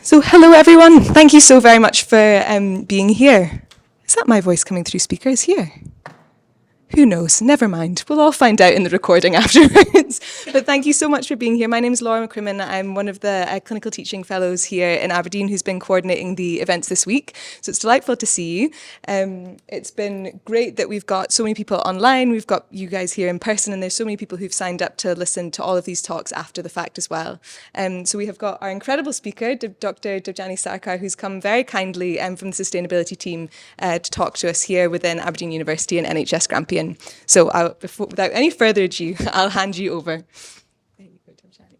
So hello everyone, thank you so very much for being here. Is that my voice coming through speakers here? Who knows? Never mind. We'll all find out in the recording afterwards. But thank you so much for being here. My name is Laura McCrimmon. I'm one of the clinical teaching fellows here in Aberdeen who's been coordinating the events this week. So it's delightful to see you. It's been great that we've got so many people online. We've got you guys here in person, and there's so many people who've signed up to listen to all of these talks after the fact as well. So we have got our incredible speaker, Dr Debjani Sarkar, who's come very kindly from the sustainability team to talk to us here within Aberdeen University and NHS Grampian. So without any further ado, I'll hand you over. There you go, Debjani.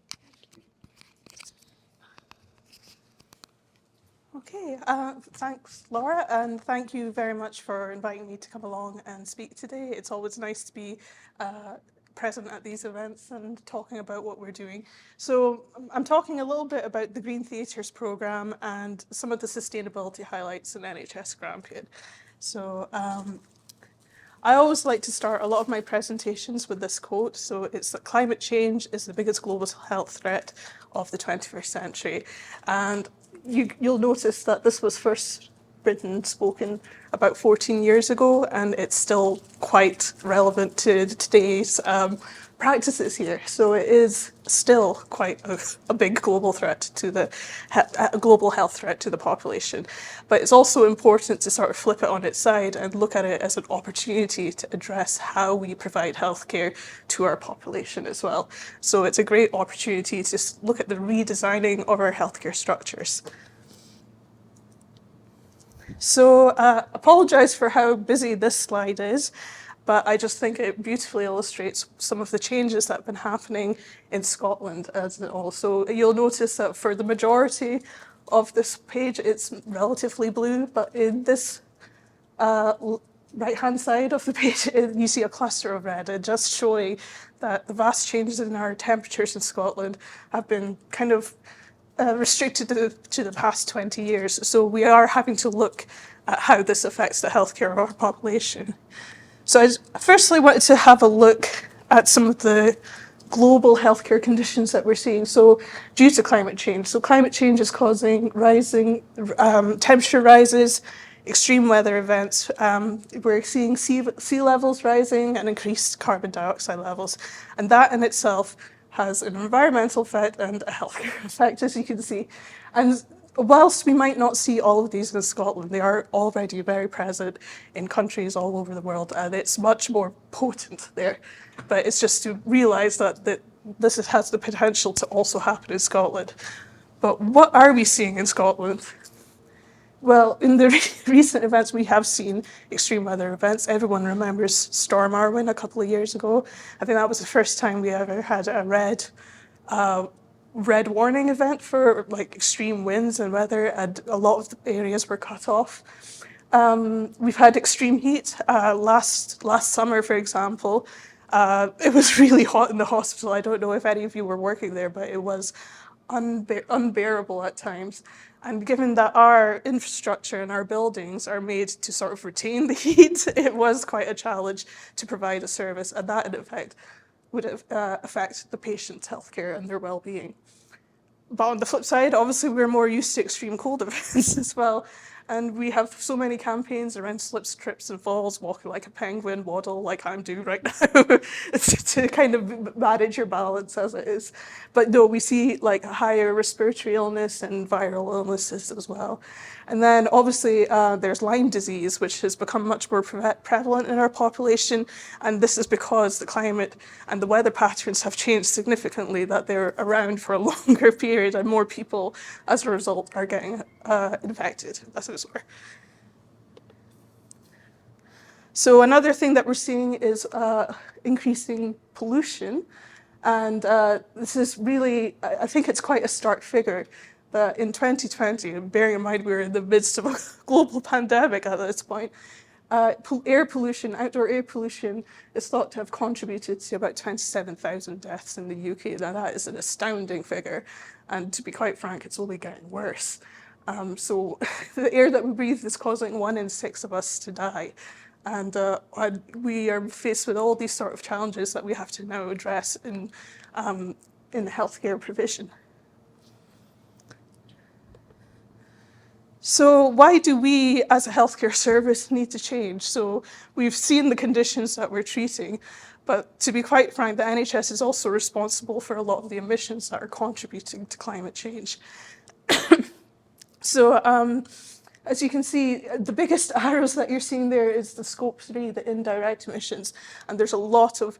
Okay, thanks, Laura, and thank you very much for inviting me to come along and speak today. It's always nice to be present at these events and talking about what we're doing. So I'm talking a little bit about the Green Theatres programme and some of the sustainability highlights in NHS Grampian. So I always like to start a lot of my presentations with this quote. So it's that climate change is the biggest global health threat of the 21st century. And you'll notice that this was first written, spoken about 14 years ago, and it's still quite relevant to today's practices here. So it is still quite a big global threat to a global health threat to the population. But it's also important to sort of flip it on its side and look at it as an opportunity to address how we provide healthcare to our population as well. So it's a great opportunity to look at the redesigning of our healthcare structures. So apologise for how busy this slide is, but I just think it beautifully illustrates some of the changes that have been happening in Scotland as it all. So you'll notice that for the majority of this page, it's relatively blue, but in this right-hand side of the page, you see a cluster of red, and just showing that the vast changes in our temperatures in Scotland have been kind of restricted to the past 20 years. So we are having to look at how this affects the healthcare of our population. So I firstly wanted to have a look at some of the global healthcare conditions that we're seeing. So due to climate change. So climate change is causing rising temperature rises, extreme weather events. We're seeing sea levels rising and increased carbon dioxide levels. And that in itself has an environmental effect and a healthcare effect, as you can see. And whilst we might not see all of these in Scotland, they are already very present in countries all over the world, and it's much more potent there. But it's just to realise that this has the potential to also happen in Scotland. But what are we seeing in Scotland? Well, in the recent events, we have seen extreme weather events. Everyone remembers Storm Arwen a couple of years ago. I think that was the first time we ever had a red warning event for like extreme winds and weather, and a lot of the areas were cut off. We've had extreme heat. Last summer, for example, it was really hot in the hospital. I don't know if any of you were working there, but it was unbearable at times. And given that our infrastructure and our buildings are made to sort of retain the heat, it was quite a challenge to provide a service, and that in effect would affect the patient's healthcare and their well-being. But on the flip side, obviously we're more used to extreme cold events as well. And we have so many campaigns around slips, trips and falls, walking like a penguin, waddle like I'm doing right now, to kind of manage your balance as it is. But no, we see like higher respiratory illness and viral illnesses as well. And then obviously there's Lyme disease, which has become much more prevalent in our population. And this is because the climate and the weather patterns have changed significantly, that they're around for a longer period and more people as a result are getting infected, as it were. So another thing that we're seeing is increasing pollution. And this is really, I think it's quite a stark figure that in 2020, and bearing in mind we were in the midst of a global pandemic at this point, air pollution, outdoor air pollution is thought to have contributed to about 27,000 deaths in the UK. Now that is an astounding figure. And to be quite frank, it's only getting worse. So the air that we breathe is causing 1 in 6 of us to die. And we are faced with all these sort of challenges that we have to now address in healthcare provision. So why do we as a healthcare service need to change? So we've seen the conditions that we're treating, but to be quite frank, the NHS is also responsible for a lot of the emissions that are contributing to climate change. So as you can see, the biggest arrows that you're seeing there is the scope 3, the indirect emissions, and there's a lot of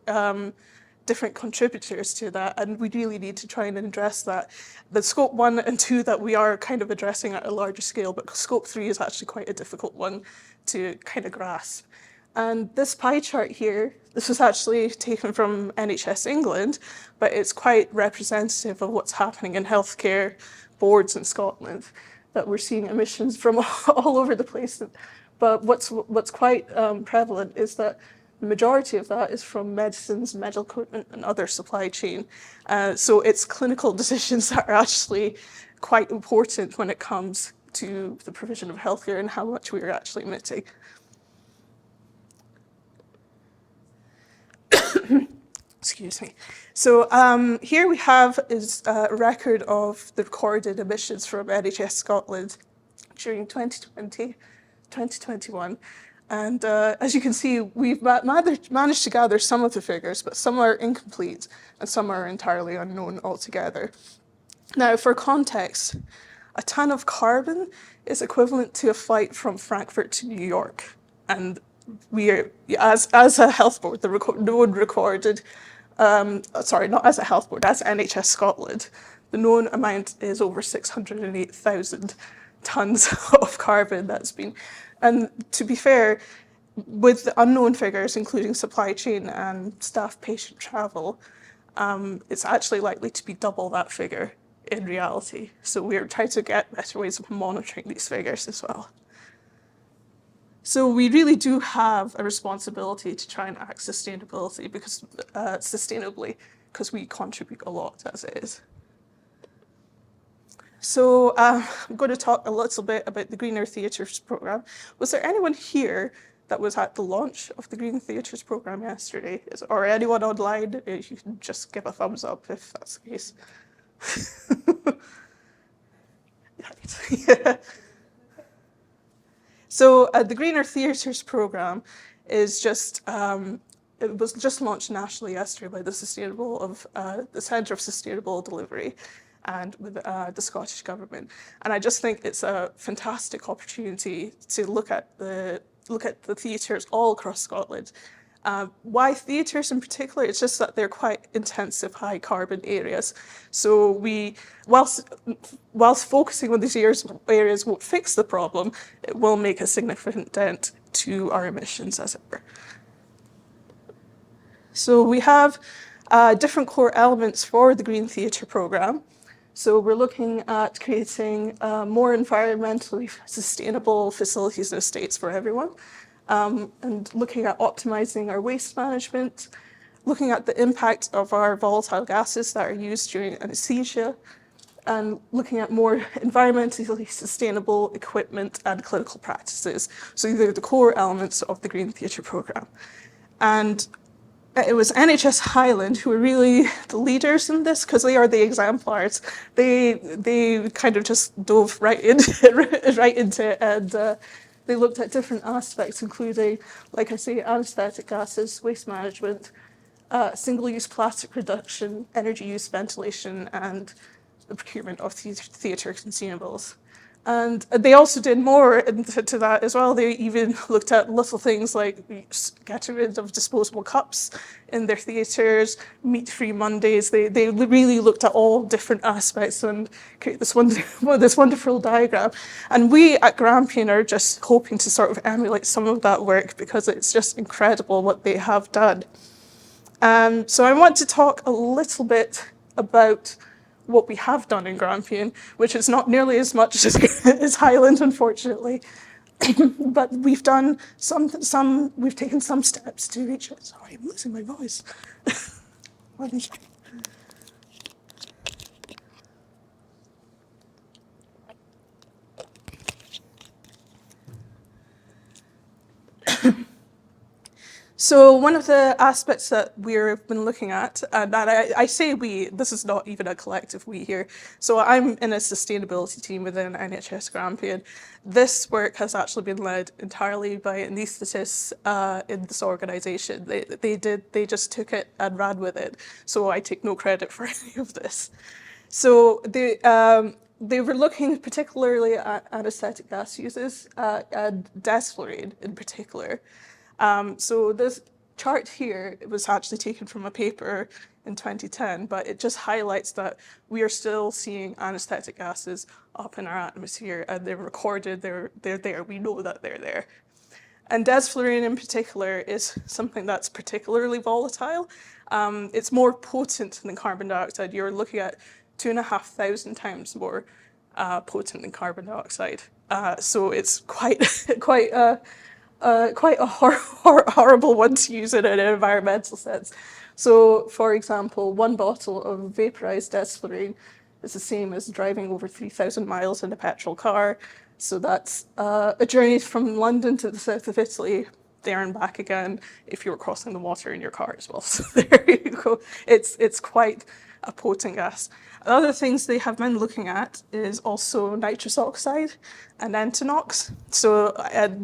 different contributors to that, and we really need to try and address that. The scope 1 and 2 that we are kind of addressing at a larger scale, but scope 3 is actually quite a difficult one to kind of grasp. And this pie chart here, this was actually taken from NHS England, but it's quite representative of what's happening in healthcare boards in Scotland, that we're seeing emissions from all over the place. But what's quite prevalent is that the majority of that is from medicines, medical equipment, and other supply chain. So it's clinical decisions that are actually quite important when it comes to the provision of healthcare and how much we are actually emitting. Excuse me. So here we have is a record of the recorded emissions from NHS Scotland during 2020, 2021. And as you can see, we've managed to gather some of the figures, but some are incomplete and some are entirely unknown altogether. Now, for context, a ton of carbon is equivalent to a flight from Frankfurt to New York. And we are, as a health board, the known recorded, sorry, not as a health board, as NHS Scotland, the known amount is over 608,000 tonnes of carbon that's been, and to be fair, with the unknown figures, including supply chain and staff-patient travel, it's actually likely to be double that figure in reality. So we're trying to get better ways of monitoring these figures as well. So we really do have a responsibility to try and act sustainably because we contribute a lot as it is. So I'm going to talk a little bit about the Greener Theatres programme. Was there anyone here that was at the launch of the Green Theatres programme yesterday? Or anyone online? You can just give a thumbs up if that's the case. Yeah. So the Greener Theatres programme is just, it was just launched nationally yesterday by the Centre of Sustainable Delivery and with the Scottish Government. And I just think it's a fantastic opportunity to look at the theatres all across Scotland. Why theatres in particular? It's just that they're quite intensive, high carbon areas. So we, whilst focusing on these areas won't fix the problem, it will make a significant dent to our emissions, as it were. So we have different core elements for the Green Theatre programme. So we're looking at creating more environmentally sustainable facilities and estates for everyone. And looking at optimizing our waste management, looking at the impact of our volatile gases that are used during anesthesia, and looking at more environmentally sustainable equipment and clinical practices. So these are the core elements of the Green Theatre programme. And it was NHS Highland who were really the leaders in this because they are the exemplars. They kind of just dove right into it and they looked at different aspects, including, like I say, anaesthetic gases, waste management, single-use plastic reduction, energy use, ventilation, and the procurement of theatre consumables. And they also did more to that as well. They even looked at little things like getting rid of disposable cups in their theatres, meat-free Mondays. They really looked at all different aspects and created this wonderful diagram. And we at Grampian are just hoping to sort of emulate some of that work because it's just incredible what they have done. So I want to talk a little bit about what we have done in Grampian, which is not nearly as much as Highland, unfortunately. But we've done we've taken some steps to reach it. Sorry, I'm losing my voice. So one of the aspects that we've been looking at, and I say we, this is not even a collective we here. So I'm in a sustainability team within NHS Grampian. This work has actually been led entirely by anaesthetists in this organisation. They just took it and ran with it. So I take no credit for any of this. So they were looking particularly at anaesthetic gas uses and desflurane in particular. So this chart here, it was actually taken from a paper in 2010, but it just highlights that we are still seeing anaesthetic gases up in our atmosphere, and they're recorded, they're there, we know that they're there. And desflurane in particular is something that's particularly volatile. It's more potent than carbon dioxide. You're looking at 2,500 times more potent than carbon dioxide. So it's quite a horrible one to use in an environmental sense. So, for example, one bottle of vaporized desflurane is the same as driving over 3,000 miles in a petrol car. So that's a journey from London to the south of Italy, there and back again, if you were crossing the water in your car as well. So there you go. It's quite a potent gas. Other things they have been looking at is also nitrous oxide and Entonox. So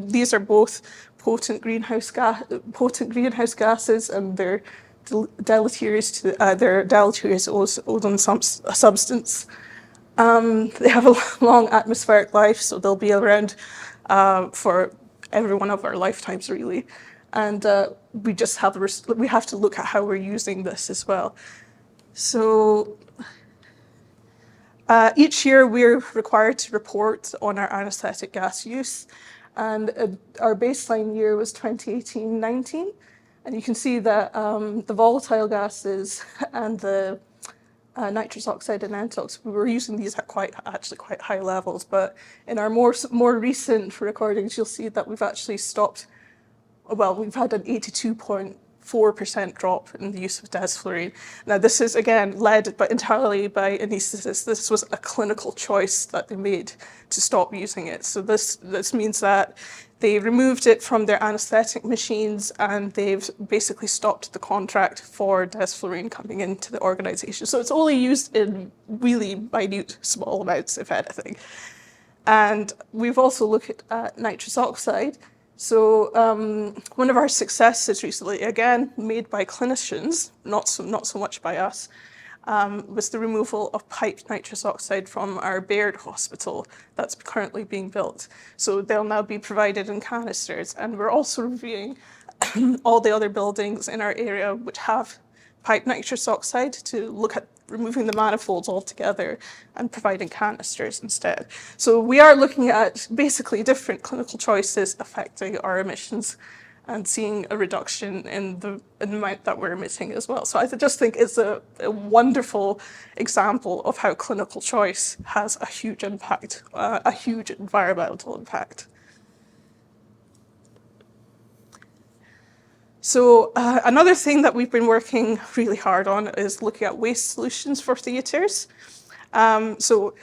these are both potent greenhouse gases, and they're deleterious to they're deleterious ozone substance. They have a long atmospheric life, so they'll be around for every one of our lifetimes, really. And we just have to look at how we're using this as well. So each year we're required to report on our anaesthetic gas use, and our baseline year was 2018-19, and you can see that the volatile gases and the nitrous oxide and Entox, we were using these at quite high levels, but in our more recent recordings, you'll see that we've actually stopped. Well, we've had an 82.4% drop in the use of desflurane. Now, this is, again, led entirely by anaesthetists. This was a clinical choice that they made to stop using it. So this means that they removed it from their anaesthetic machines, and they've basically stopped the contract for desflurane coming into the organisation. So it's only used in really minute, small amounts, if anything. And we've also looked at nitrous oxide. So one of our successes recently, again, made by clinicians, not so much by us, was the removal of piped nitrous oxide from our Baird hospital that's currently being built. So they'll now be provided in canisters. And we're also reviewing all the other buildings in our area which have piped nitrous oxide to look at removing the manifolds altogether and providing canisters instead. So we are looking at basically different clinical choices affecting our emissions and seeing a reduction in the amount that we're emitting as well. So I just think it's a wonderful example of how clinical choice has a huge impact, a huge environmental impact. So another thing that we've been working really hard on is looking at waste solutions for theatres. So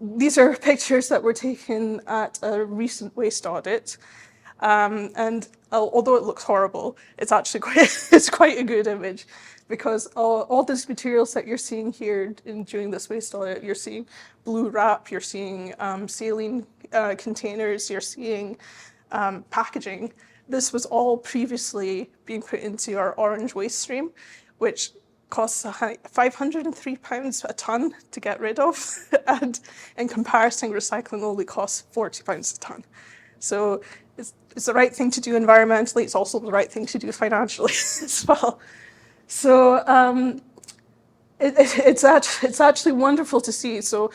these are pictures that were taken at a recent waste audit. And although it looks horrible, it's actually quite a good image, because all these materials that you're seeing here during this waste audit, you're seeing blue wrap, you're seeing saline containers, you're seeing packaging. This was all previously being put into our orange waste stream, which costs £503 a tonne to get rid of, and in comparison, recycling only costs £40 a tonne. So it's the right thing to do environmentally. It's also the right thing to do financially as well. So it's actually wonderful to see. So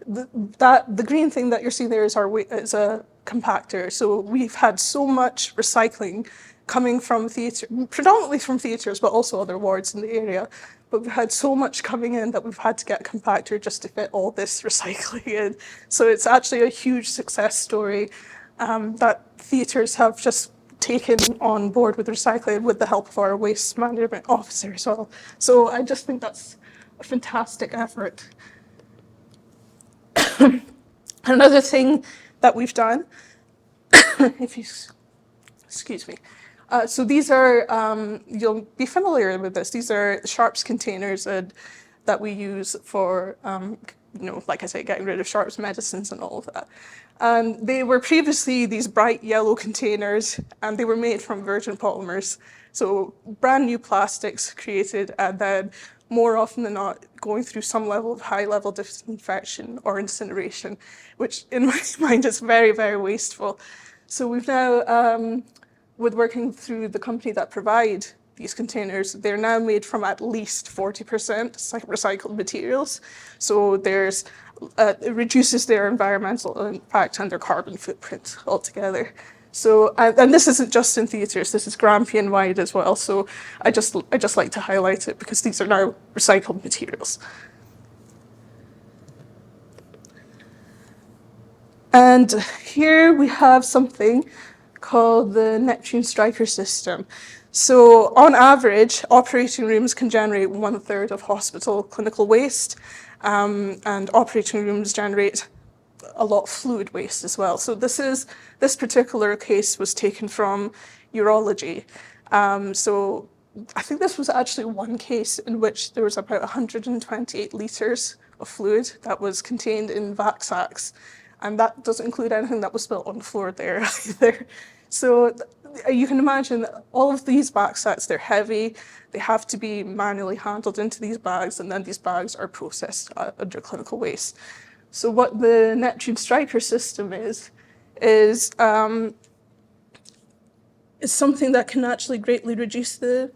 the green thing that you're seeing there is a compactor. So we've had so much recycling coming from predominantly from theatres, but also other wards in the area. But we've had so much coming in that we've had to get a compactor just to fit all this recycling in. So it's actually a huge success story that theatres have just taken on board with recycling with the help of our waste management officer as well. So I just think that's a fantastic effort. Another thing that we've done, excuse me, So these are, you'll be familiar with this, these are sharps containers that we use for, like I say, getting rid of sharps medicines and all of that. And they were previously these bright yellow containers, and they were made from virgin polymers. So brand new plastics created, and then more often than not going through some level of high-level disinfection or incineration, which in my mind is very, very wasteful. So we've now, with working through the company that provide these containers, they're now made from at least 40% recycled materials. So it reduces their environmental impact and their carbon footprint altogether. So, and this isn't just in theatres, this is Grampian-wide as well. So I just like to highlight it because these are now recycled materials. And here we have something called the Neptune Striker system. So on average, operating rooms can generate 1/3 of hospital clinical waste, and operating rooms generate a lot of fluid waste as well. So this particular case was taken from urology. So I think this was actually one case in which there was about 128 litres of fluid that was contained in vac sacs. And that doesn't include anything that was spilt on the floor there either. So you can imagine that all of these vac sacs, they're heavy, they have to be manually handled into these bags, and then these bags are processed under clinical waste. So what the Neptune Striker system is something that can actually greatly reduce the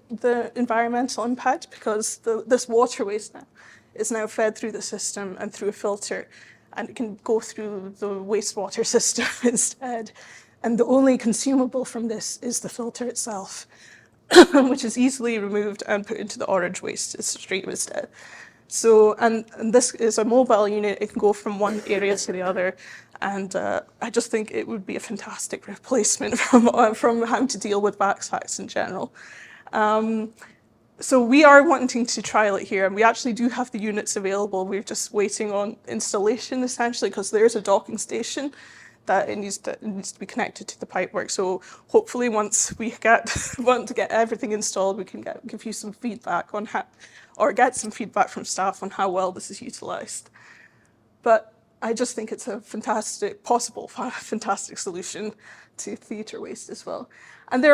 environmental impact, because this water waste now is now fed through the system and through a filter, and it can go through the wastewater system instead. And the only consumable from this is the filter itself, which is easily removed and put into the orange waste stream instead. So, and this is a mobile unit, it can go from one area to the other. And I just think it would be a fantastic replacement from having to deal with vac sacs in general. So we are wanting to trial it here, and we actually do have the units available. We're just waiting on installation, essentially, because there's a docking station that it needs to be connected to the pipework. So hopefully once we want to get everything installed, we can give you some feedback on how, or get some feedback from staff on how well this is utilised. But I just think it's a fantastic solution to theatre waste as well. And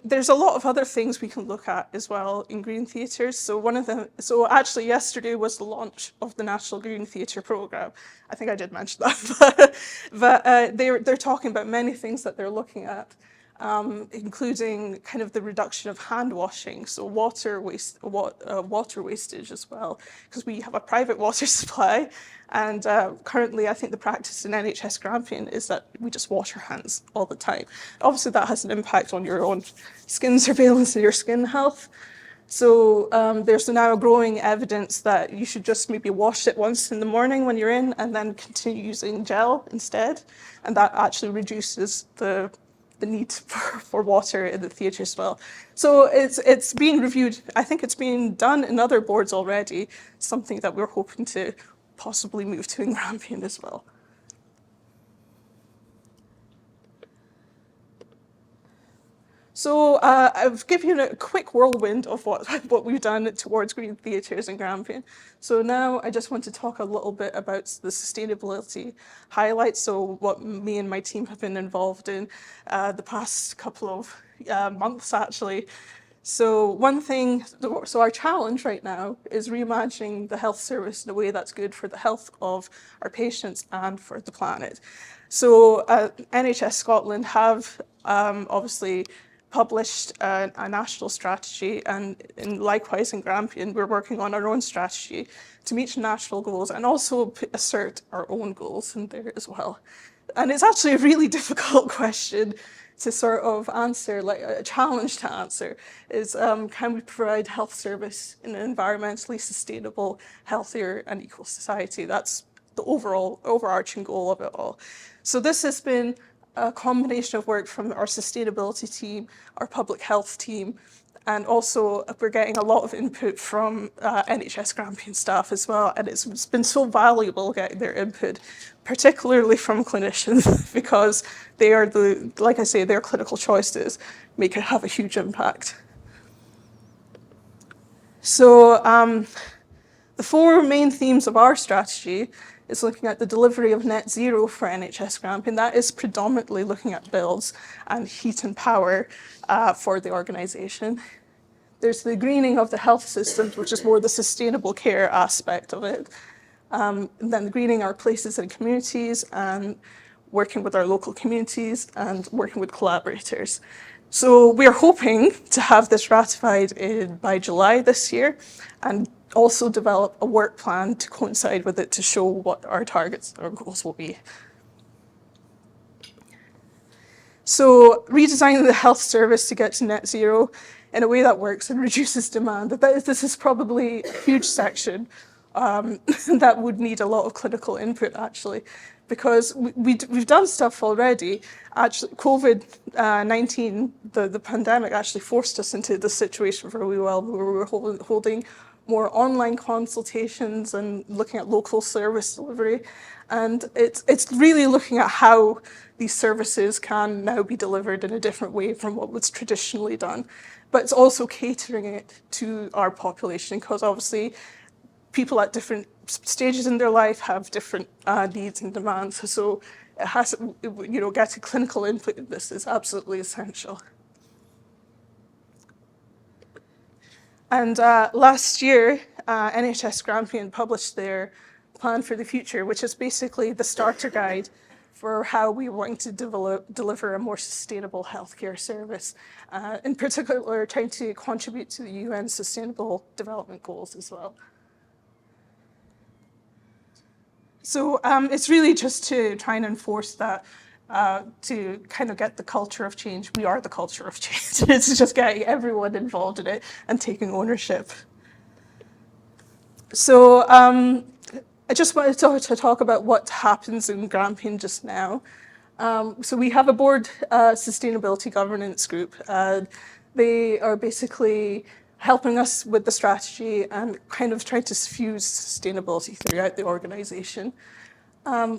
there's a lot of other things we can look at as well in green theatres. So actually yesterday was the launch of the National Green Theatre Programme. I think I did mention that, but they're talking about many things that they're looking at, including kind of the reduction of hand washing, so water wastage as well, because we have a private water supply, and currently I think the practice in NHS Grampian is that we just wash our hands all the time. Obviously that has an impact on your own skin surveillance and your skin health. So there's now growing evidence that you should just maybe wash it once in the morning when you're in, and then continue using gel instead, and that actually reduces the need for water in the theatre as well. So it's being reviewed. I think it's being done in other boards already, something that we're hoping to possibly move to in Grampian as well. So I've given you a quick whirlwind of what we've done towards green theatres in Grampian. So now I just want to talk a little bit about the sustainability highlights, so what me and my team have been involved in the past couple of months actually. So our challenge right now is reimagining the health service in a way that's good for the health of our patients and for the planet. So NHS Scotland have obviously published a national strategy, and likewise in Grampian, we're working on our own strategy to meet national goals and also assert our own goals in there as well. And it's actually a really difficult question to sort of answer, like a challenge to answer, is can we provide health service in an environmentally sustainable, healthier and equal society? That's the overarching goal of it all. So this has been a combination of work from our sustainability team, our public health team, And also, we're getting a lot of input from NHS Grampian staff as well, and it's been so valuable getting their input, particularly from clinicians, because they are like I say, their clinical choices have a huge impact. So the four main themes of our strategy is looking at the delivery of net zero for NHS Grampian. That is predominantly looking at bills and heat and power for the organisation. There's the greening of the health systems, which is more the sustainable care aspect of it. And then greening our places and communities and working with our local communities and working with collaborators. So we are hoping to have this ratified by July this year and also develop a work plan to coincide with it to show what our targets or goals will be. So redesigning the health service to get to net zero in a way that works and reduces demand. This is probably a huge section that would need a lot of clinical input, actually, because we've done stuff already. Actually, COVID-19, the pandemic, actually forced us into this situation for a wee while where we were holding more online consultations and looking at local service delivery. And it's really looking at how these services can now be delivered in a different way from what was traditionally done. But it's also catering it to our population, because obviously people at different stages in their life have different needs and demands. So getting clinical input in this is absolutely essential. And last year, NHS Grampian published their plan for the future, which is basically the starter guide for how we want to deliver a more sustainable healthcare service, in particular trying to contribute to the UN Sustainable Development Goals as well. So it's really just to try and enforce that, to kind of get the culture of change. We are the culture of change. It's just getting everyone involved in it and taking ownership. So I just wanted to talk about what happens in Grampian just now. So we have a board sustainability governance group. They are basically helping us with the strategy and kind of trying to fuse sustainability throughout the organisation.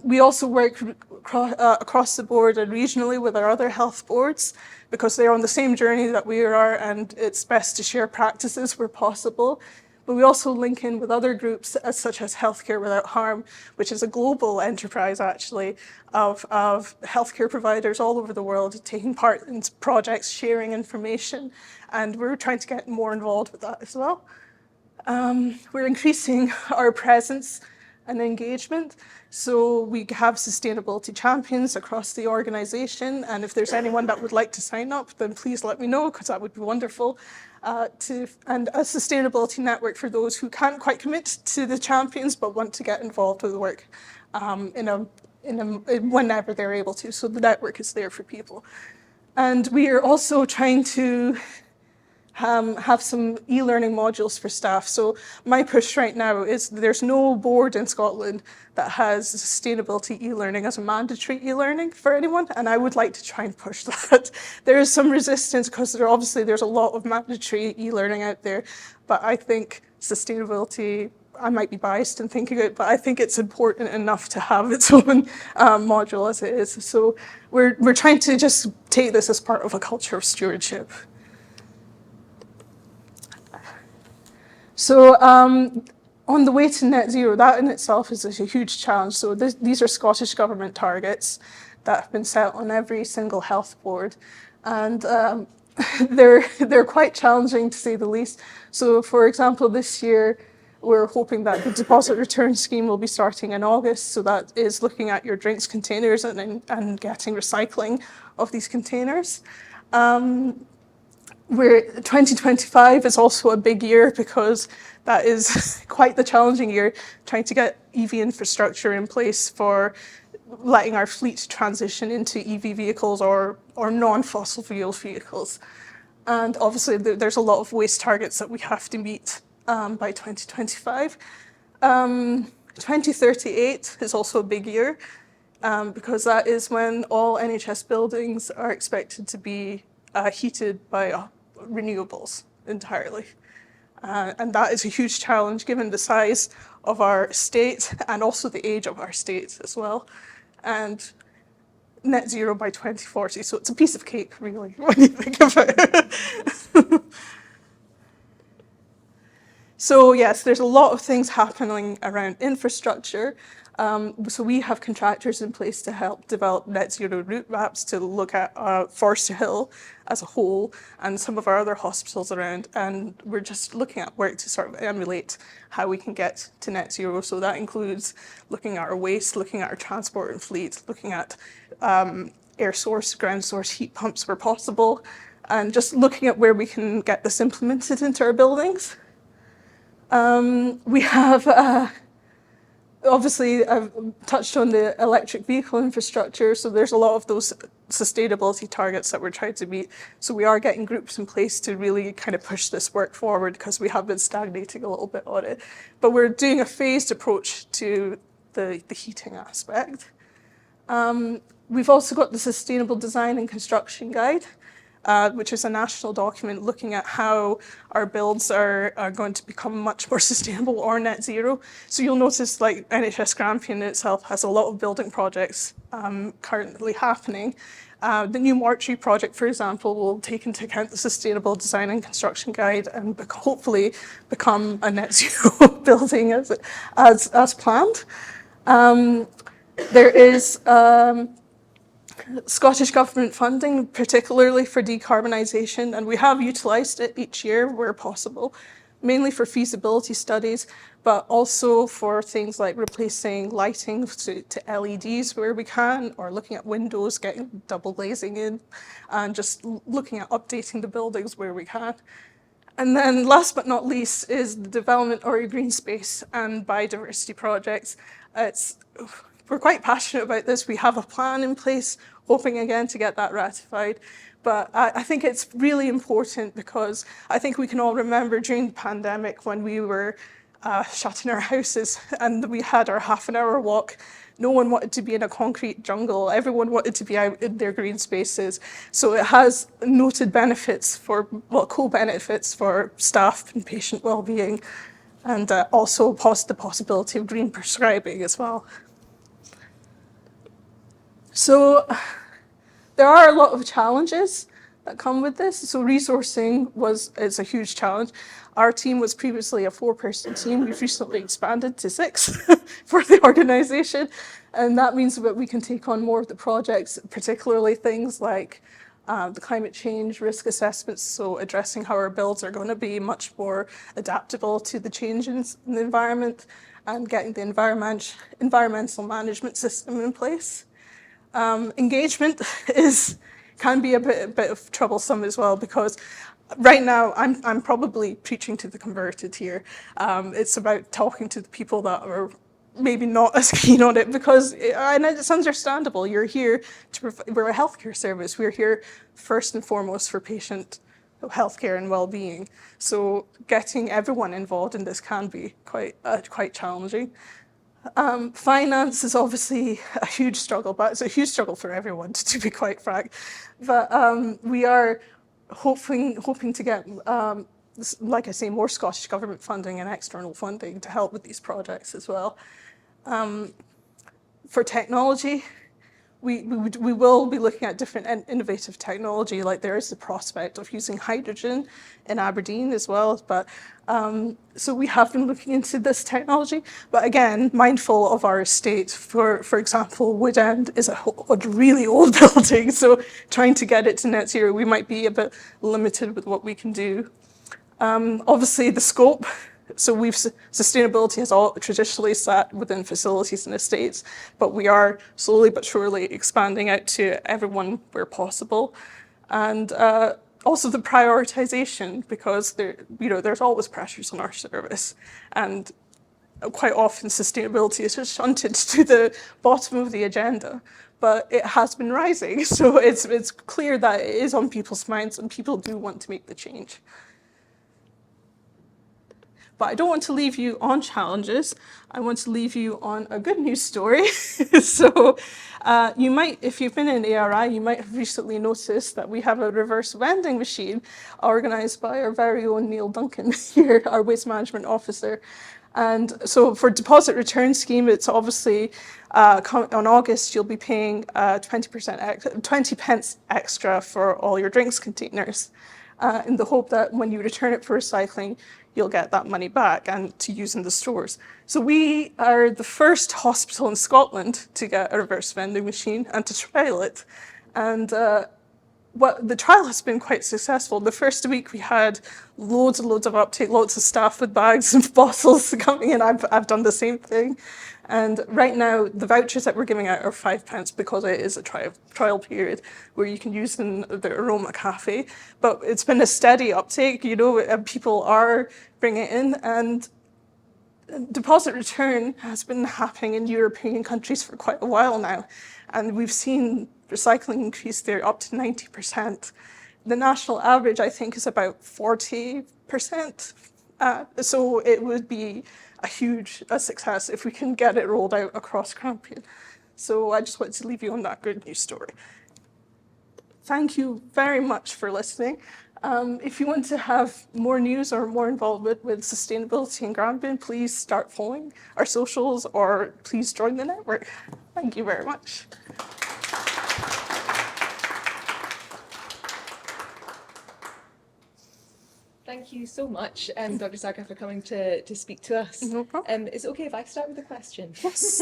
We also work across the board and regionally with our other health boards, because they're on the same journey that we are, and it's best to share practices where possible. But we also link in with other groups such as Healthcare Without Harm, which is a global enterprise actually of healthcare providers all over the world taking part in projects, sharing information, and we're trying to get more involved with that as well. We're increasing our presence and engagement. So we have sustainability champions across the organisation, and if there's anyone that would like to sign up, then please let me know, because that would be wonderful. And a sustainability network for those who can't quite commit to the champions but want to get involved with the work whenever they're able to. So the network is there for people. And we are also trying to have some e-learning modules for staff. So my push right now is there's no board in Scotland that has sustainability e-learning as a mandatory e-learning for anyone, and I would like to try and push that. There is some resistance because there's a lot of mandatory e-learning out there, but I think sustainability, I might be biased in thinking it, but I think it's important enough to have its own module as it is. So we're trying to just take this as part of a culture of stewardship. So on the way to net zero, that in itself is a huge challenge. So these are Scottish Government targets that have been set on every single health board. And they're quite challenging, to say the least. So for example, this year, we're hoping that the deposit return scheme will be starting in August. So that is looking at your drinks containers and getting recycling of these containers. 2025 is also a big year, because that is quite the challenging year, trying to get EV infrastructure in place for letting our fleet transition into EV vehicles or non-fossil fuel vehicles. And obviously there's a lot of waste targets that we have to meet by 2025. 2038 is also a big year, because that is when all NHS buildings are expected to be heated by renewables. entirely. And that is a huge challenge given the size of our estate and also the age of our estate as well. And net zero by 2040, so it's a piece of cake, really, when you think about it. So yes, there's a lot of things happening around infrastructure. So we have contractors in place to help develop net zero route maps to look at Forster Hill as a whole and some of our other hospitals around. And we're just looking at work to sort of emulate how we can get to net zero. So that includes looking at our waste, looking at our transport and fleet, looking at air source, ground source heat pumps where possible, and just looking at where we can get this implemented into our buildings. We have, obviously, I've touched on the electric vehicle infrastructure, so there's a lot of those sustainability targets that we're trying to meet. So we are getting groups in place to really kind of push this work forward because we have been stagnating a little bit on it. But we're doing a phased approach to the heating aspect. We've also got the Sustainable Design and Construction Guide, which is a national document looking at how our builds are going to become much more sustainable or net zero. So you'll notice like NHS Grampian itself has a lot of building projects currently happening. The new mortuary project, for example, will take into account the Sustainable Design and Construction Guide and hopefully become a net zero building as planned. There is Scottish Government funding, particularly for decarbonisation, and we have utilised it each year where possible, mainly for feasibility studies, but also for things like replacing lighting to LEDs where we can, or looking at windows, getting double glazing in, and just looking at updating the buildings where we can. And then last but not least is the development of our green space and biodiversity projects. We're quite passionate about this. We have a plan in place, hoping again to get that ratified. But I think it's really important because I think we can all remember during the pandemic when we were shut in our houses and we had our half-an-hour walk. No one wanted to be in a concrete jungle. Everyone wanted to be out in their green spaces. So it has noted benefits co-benefits for staff and patient well-being, and also the possibility of green prescribing as well. So there are a lot of challenges that come with this. So resourcing is a huge challenge. Our team was previously a 4-person team. We've recently expanded to 6 for the organisation. And that means that we can take on more of the projects, particularly things like the climate change risk assessments, so addressing how our builds are going to be much more adaptable to the changes in the environment and getting the environmental management system in place. Engagement can be a bit of troublesome as well because right now I'm probably preaching to the converted here. It's about talking to the people that are maybe not as keen on it because and it's understandable. You're here we're a healthcare service. We're here first and foremost for patient healthcare and well-being. So getting everyone involved in this can be quite challenging. Finance is obviously a huge struggle, but it's a huge struggle for everyone, to be quite frank. But we are hoping to get, like I say, more Scottish Government funding and external funding to help with these projects as well. For technology, we will be looking at different innovative technology, like there is the prospect of using hydrogen in Aberdeen as well. But so we have been looking into this technology, but again, mindful of our estate. For example, Wood End is a really old building, so trying to get it to net zero, we might be a bit limited with what we can do. Obviously, the scope. So sustainability has all traditionally sat within facilities and estates, but we are slowly but surely expanding out to everyone where possible. And also the prioritization, because there's always pressures on our service. And quite often sustainability is just shunted to the bottom of the agenda, but it has been rising. So it's clear that it is on people's minds and people do want to make the change. But I don't want to leave you on challenges. I want to leave you on a good news story. So you might, if you've been in ARI, you might have recently noticed that we have a reverse vending machine organised by our very own Neil Duncan here, our waste management officer. And so for deposit return scheme, it's obviously on August, you'll be paying 20 pence extra for all your drinks containers in the hope that when you return it for recycling, you'll get that money back and to use in the stores. So we are the first hospital in Scotland to get a reverse vending machine and to trial it. And the trial has been quite successful. The first week we had loads and loads of uptake, lots of staff with bags and bottles coming in. I've done the same thing. And right now, the vouchers that we're giving out are £5 because it is a trial period where you can use in the Aroma Cafe. But it's been a steady uptake, and people are bringing it in. And deposit return has been happening in European countries for quite a while now. And we've seen recycling increase there up to 90%. The national average, I think, is about 40%. So it would be a huge success if we can get it rolled out across Grampian. So I just wanted to leave you on that good news story. Thank you very much for listening. If you want to have more news or more involvement with sustainability in Grampian, please start following our socials or please join the network. Thank you very much. Thank you so much, Dr. Sarkar, for coming to speak to us. No problem. Is it okay if I start with a question? Yes.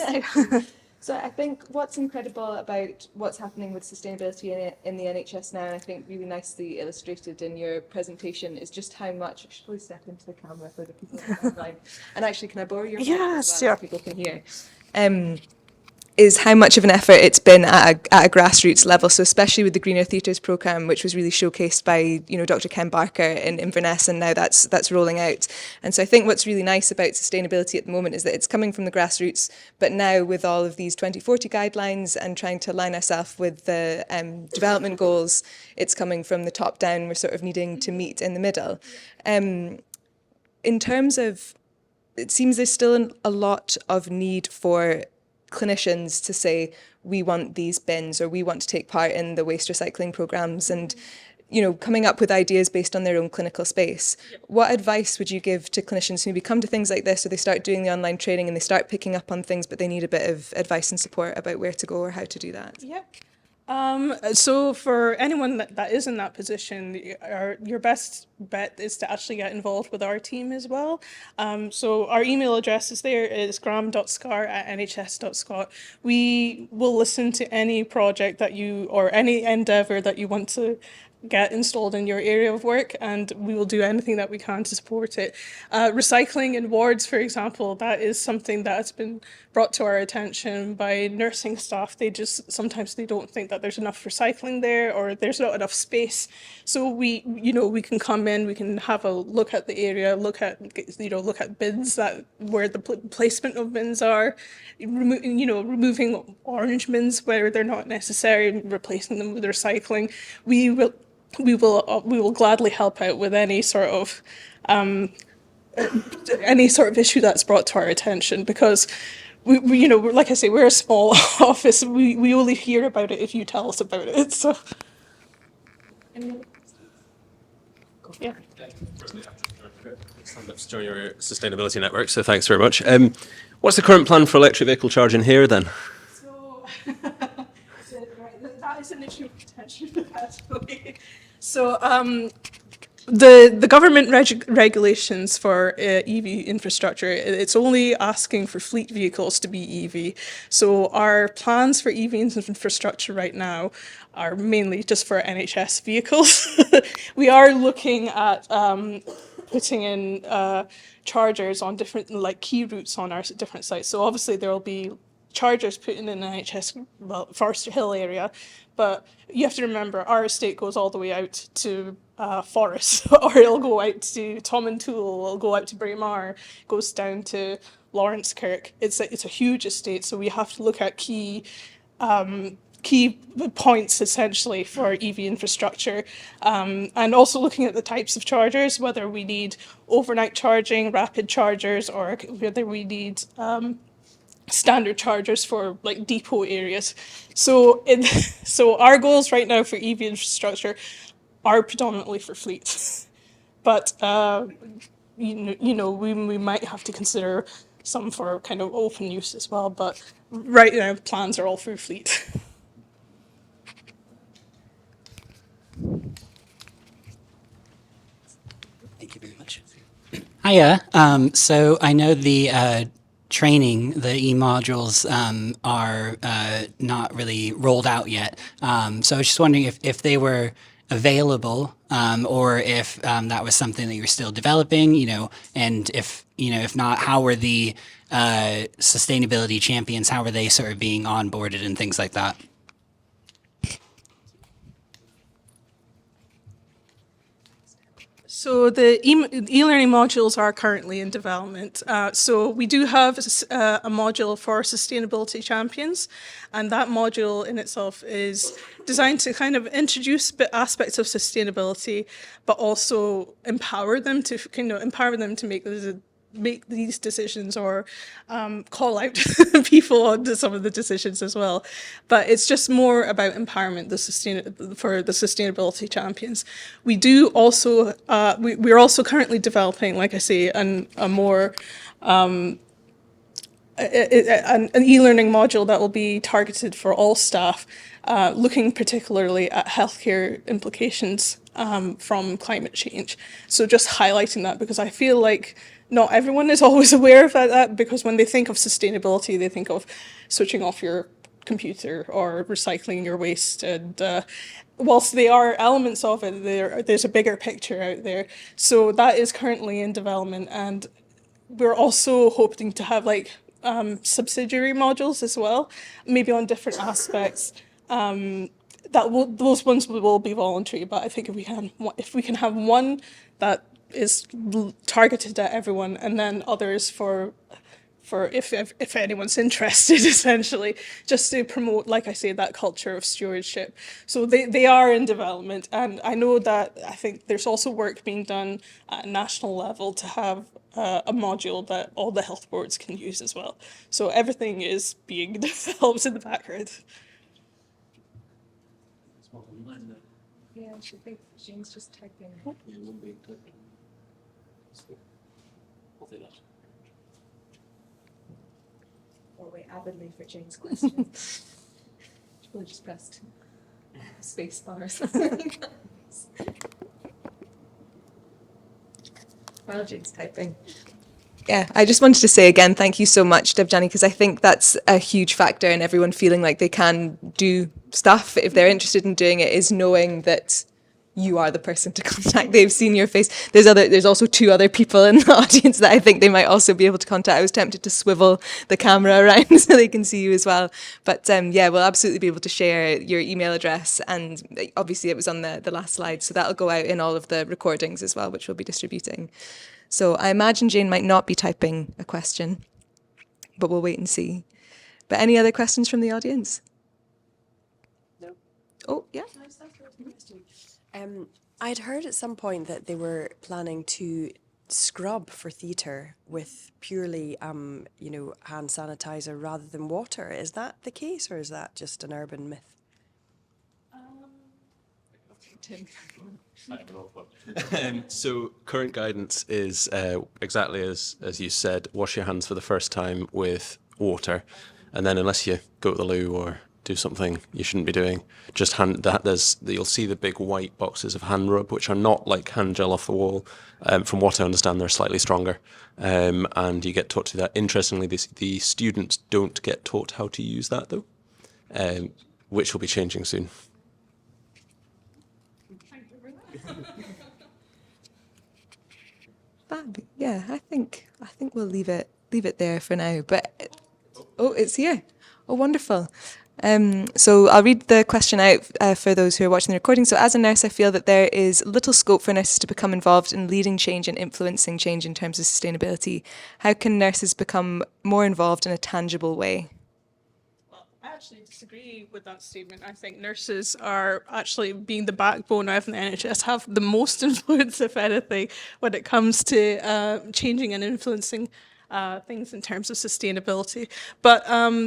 So I think what's incredible about what's happening with sustainability in the NHS now, and I think really nicely illustrated in your presentation, is just how much, I should probably step into the camera for the people online. And actually, can I borrow your mic Yes, as well, yeah. so people can hear? Is how much of an effort it's been at a grassroots level. So especially with the Greener Theatres programme, which was really showcased by Dr. Ken Barker in Inverness, and now that's rolling out. And so I think what's really nice about sustainability at the moment is that it's coming from the grassroots, but now with all of these 2040 guidelines and trying to align ourselves with the development goals, it's coming from the top down. We're sort of needing to meet in the middle. In terms of, it seems there's still a lot of need for clinicians to say, we want these bins, or we want to take part in the waste recycling programs, and coming up with ideas based on their own clinical space. What advice would you give to clinicians who maybe come to things like this, or they start doing the online training and they start picking up on things, but they need a bit of advice and support about where to go or how to do that? Yeah. So for anyone that is in that position, your best bet is to actually get involved with our team as well. So our email address is there, is gram.scar@nhs.scot. We will listen to any project that or any endeavour that you want to get installed in your area of work, and we will do anything that we can to support it. Recycling in wards, for example, that is something that has been brought to our attention by nursing staff. Sometimes they don't think that there's enough recycling there, or there's not enough space. So we can come in, we can have a look at the area, look at bins where the placement of bins are, removing orange bins where they're not necessary, replacing them with recycling. We will gladly help out with any sort of issue that's brought to our attention, because we like I say, we're a small office. We only hear about it if you tell us about it. So yeah. Signed up to join your sustainability network, so thanks very much. What's the current plan for electric vehicle charging here then? So that is an issue of potential. So the government regulations for EV infrastructure, it's only asking for fleet vehicles to be EV. So our plans for EV infrastructure right now are mainly just for NHS vehicles. We are looking at putting in chargers on different key routes on our different sites. So obviously there will be chargers put in the NHS, Forester Hill area, but you have to remember our estate goes all the way out to Forest, or it'll go out to Tom and Toole, it'll go out to Braemar, goes down to Lawrence Kirk. It's a huge estate, so we have to look at key key points essentially for EV infrastructure, and also looking at the types of chargers, whether we need overnight charging, rapid chargers, or whether we need standard chargers for like depot areas. So so our goals right now for EV infrastructure are predominantly for fleet, but you know we might have to consider some for kind of open use as well. But right now the plans are all for fleet. Thank you very much. Hiya. So I know the training, the e-modules are not really rolled out yet. So I was just wondering if they were available or if that was something that you're still developing, and if not, how were the sustainability champions, how were they sort of being onboarded and things like that? So the e-learning modules are currently in development. So we do have a module for sustainability champions, and that module in itself is designed to kind of introduce aspects of sustainability, but also empower them to make these decisions, or call out people onto some of the decisions as well. But it's just more about empowerment for the sustainability champions. We do also, we're also currently developing, like I say, an e-learning module that will be targeted for all staff, looking particularly at healthcare implications from climate change. So just highlighting that, because I feel like not everyone is always aware of that, because when they think of sustainability, they think of switching off your computer or recycling your waste. And whilst they are elements of it, there's a bigger picture out there. So that is currently in development, and we're also hoping to have like subsidiary modules as well, maybe on different aspects. Those ones will be voluntary, but I think if we can have one that is targeted at everyone, and then others for if anyone's interested, essentially, just to promote, like I say, that culture of stewardship. So they are in development, and I know that I think there's also work being done at a national level to have a module that all the health boards can use as well. So everything is being developed in the background. Yeah, I should think Jane's just typing. Or wait avidly for Jane's question. She probably just pressed space bar or something. While Jane's typing. Yeah, I just wanted to say again, thank you so much, Debjani, because I think that's a huge factor in everyone feeling like they can do stuff if they're interested in doing it, is knowing that you are the person to contact. They've seen your face. There's also two other people in the audience that I think they might also be able to contact. I was tempted to swivel the camera around so they can see you as well. But yeah, we'll absolutely be able to share your email address, and obviously it was on the last slide, so that'll go out in all of the recordings as well, which we'll be distributing. So I imagine Jane might not be typing a question, but we'll wait and see. But any other questions from the audience? No. Oh, yeah. I'd heard at some point that they were planning to scrub for theatre with purely, hand sanitizer rather than water. Is that the case, or is that just an urban myth? So current guidance is exactly as you said, wash your hands for the first time with water, and then unless you go to the loo or do something you shouldn't be doing, just you'll see the big white boxes of hand rub, which are not like hand gel off the wall. From what I understand, they're slightly stronger, and you get taught to that. Interestingly, the students don't get taught how to use that though, which will be changing soon. Yeah, I think we'll leave it there for now. But oh, it's here. Oh, wonderful. So I'll read the question out for those who are watching the recording. So as a nurse, I feel that there is little scope for nurses to become involved in leading change and influencing change in terms of sustainability. How can nurses become more involved in a tangible way? I actually disagree with that statement. I think nurses are actually, being the backbone of the NHS, have the most influence, if anything, when it comes to changing and influencing things in terms of sustainability. But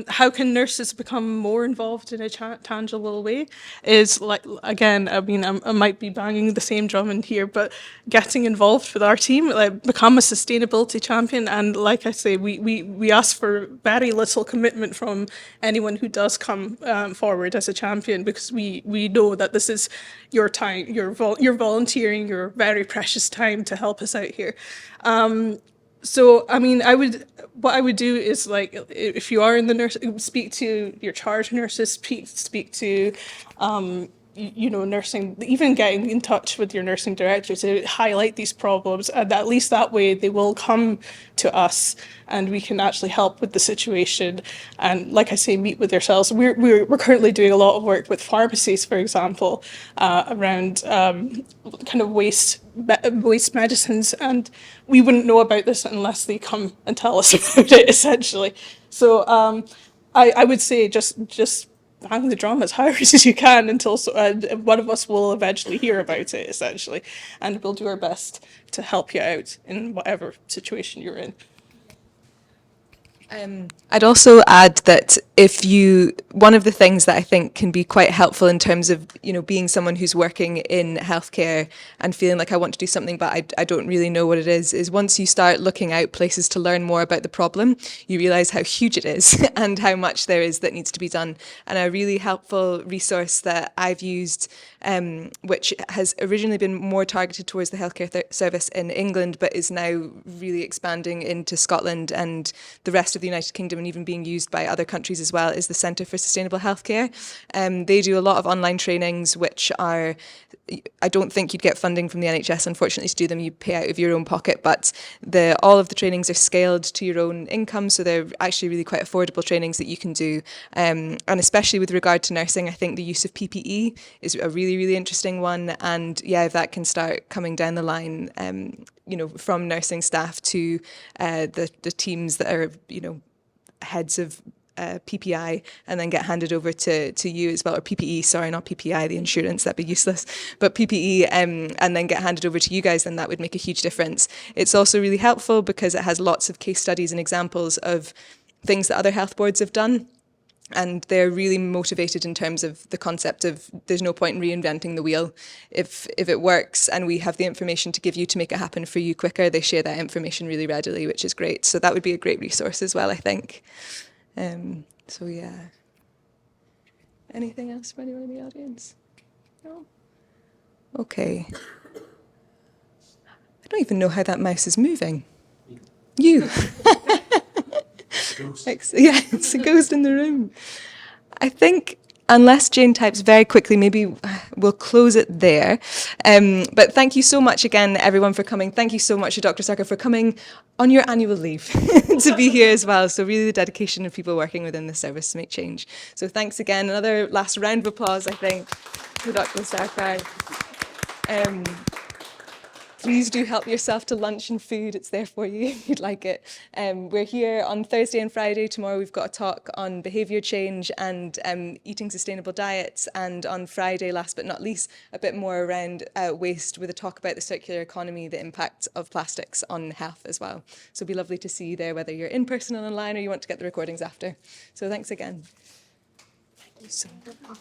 how can nurses become more involved in a tangible way is, like, again, I mean, I might be banging the same drum in here, but getting involved with our team, like, become a sustainability champion. And like I say, we ask for very little commitment from anyone who does come forward as a champion, because we know that this is your time, your volunteering, your very precious time to help us out here. So, I mean, what I would do is, like, if you are in the nurse, speak to your charge nurses, speak to, nursing, even getting in touch with your nursing director to highlight these problems. And at least that way they will come to us and we can actually help with the situation. And like I say, meet with yourselves. We're currently doing a lot of work with pharmacies, for example, around kind of waste medicines, and we wouldn't know about this unless they come and tell us about it, essentially. So I would say just bang the drum as hard as you can until one of us will eventually hear about it, essentially, and we'll do our best to help you out in whatever situation you're in. I'd also add that one of the things that I think can be quite helpful in terms of, being someone who's working in healthcare and feeling like I want to do something, but I don't really know what it is once you start looking out places to learn more about the problem, you realise how huge it is and how much there is that needs to be done. And a really helpful resource that I've used, which has originally been more targeted towards the healthcare service in England, but is now really expanding into Scotland and the rest of the United Kingdom and even being used by other countries as well, is the Centre for Sustainable Healthcare. They do a lot of online trainings, which are, I don't think you'd get funding from the NHS, unfortunately, to do them. You pay out of your own pocket, but all of the trainings are scaled to your own income, so they're actually really quite affordable trainings that you can do. And especially with regard to nursing, I think the use of PPE is a really, really interesting one. And yeah, if that can start coming down the line, from nursing staff to the teams that are, heads of PPI, and then get handed over to you as well, or PPE, sorry, not PPI, the insurance, that'd be useless, but PPE, and then get handed over to you guys, then that would make a huge difference. It's also really helpful because it has lots of case studies and examples of things that other health boards have done. And they're really motivated in terms of the concept of there's no point in reinventing the wheel. If it works and we have the information to give you to make it happen for you quicker, they share that information really readily, which is great. So that would be a great resource as well, I think. So yeah. Anything else for anyone in the audience? No? Okay. I don't even know how that mouse is moving. You. Yeah, it's a ghost in the room. I think, unless Jane types very quickly, maybe we'll close it there. But thank you so much again, everyone, for coming. Thank you so much to Dr. Sarkar for coming on your annual leave to be here as well. So really the dedication of people working within the service to make change. So thanks again. Another last round of applause, I think, for Dr. Sarkar. Please do help yourself to lunch and food. It's there for you if you'd like it. We're here on Thursday and Friday. Tomorrow we've got a talk on behaviour change and eating sustainable diets. And on Friday, last but not least, a bit more around waste with a talk about the circular economy, the impact of plastics on health as well. So it'd be lovely to see you there, whether you're in person and online or you want to get the recordings after. So thanks again. Thank you so much.